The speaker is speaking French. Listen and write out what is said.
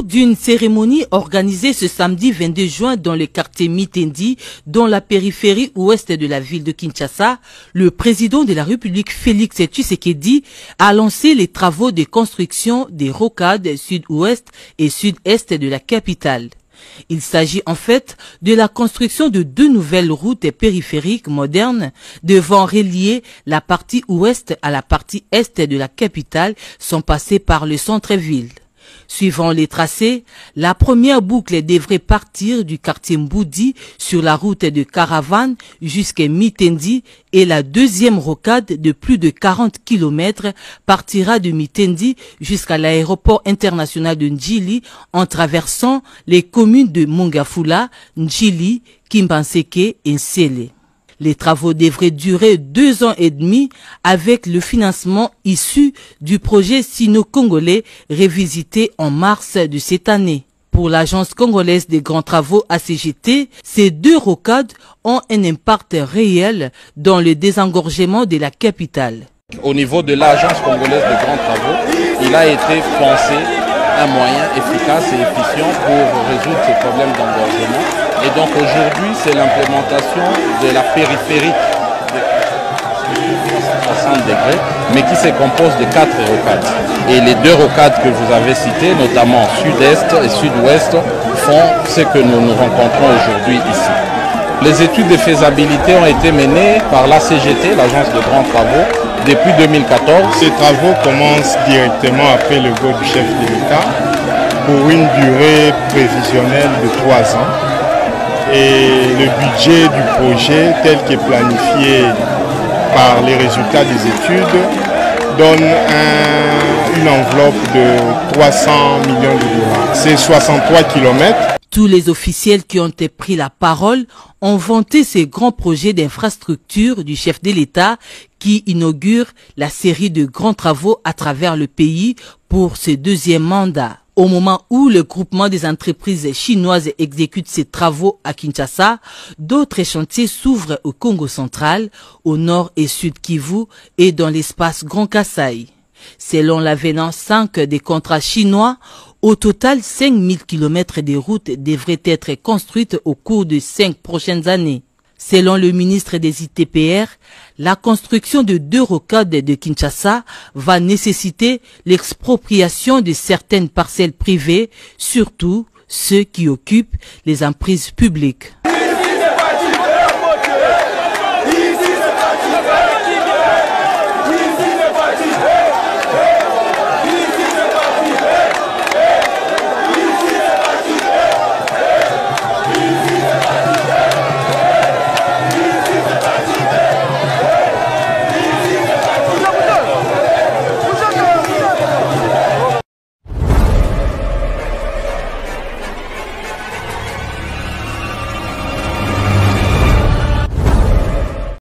d'une cérémonie organisée ce samedi 22 juin dans le quartier Mitendi, dans la périphérie ouest de la ville de Kinshasa, le président de la République Félix Tshisekedi a lancé les travaux de construction des rocades sud-ouest et sud-est de la capitale. Il s'agit en fait de la construction de 2 nouvelles routes périphériques modernes devant relier la partie ouest à la partie est de la capitale sans passer par le centre-ville. Suivant les tracés, la première boucle devrait partir du quartier Mboudi sur la route de Caravane jusqu'à Mitendi et la deuxième rocade de plus de 40 km partira de Mitendi jusqu'à l'aéroport international de Ndjili en traversant les communes de Mongafula, Ndjili, Kimbanseke et Nsele. Les travaux devraient durer 2 ans et demi avec le financement issu du projet sino-congolais révisité en mars de cette année. Pour l'agence congolaise des grands travaux ACGT, ces 2 rocades ont un impact réel dans le désengorgement de la capitale. Au niveau de l'agence congolaise des grands travaux, il a été pensé un moyen efficace et efficient pour résoudre ces problèmes d'engorgement. Et donc aujourd'hui, c'est l'implémentation de la périphérique de 360 degrés, mais qui se compose de 4 rocades. Et les 2 rocades que vous avez citées, notamment sud-est et sud-ouest, font ce que nous rencontrons aujourd'hui ici. Les études de faisabilité ont été menées par l'ACGT, l'agence de grands travaux, depuis 2014. Ces travaux commencent directement après le go du chef de l'État pour une durée prévisionnelle de 3 ans. Et le budget du projet, tel qu'est planifié par les résultats des études, donne une enveloppe de 300 millions de dollars. C'est 63 km. Tous les officiels qui ont pris la parole ont vanté ces grands projets d'infrastructure du chef de l'État qui inaugure la série de grands travaux à travers le pays pour ce 2e mandat. Au moment où le groupement des entreprises chinoises exécute ses travaux à Kinshasa, d'autres chantiers s'ouvrent au Congo central, au nord et sud Kivu et dans l'espace Grand Kasaï. Selon l'avenant 5 des contrats chinois, au total 5000 km de routes devraient être construites au cours de 5 prochaines années. Selon le ministre des ITPR, la construction de 2 rocades de Kinshasa va nécessiter l'expropriation de certaines parcelles privées, surtout ceux qui occupent les emprises publiques.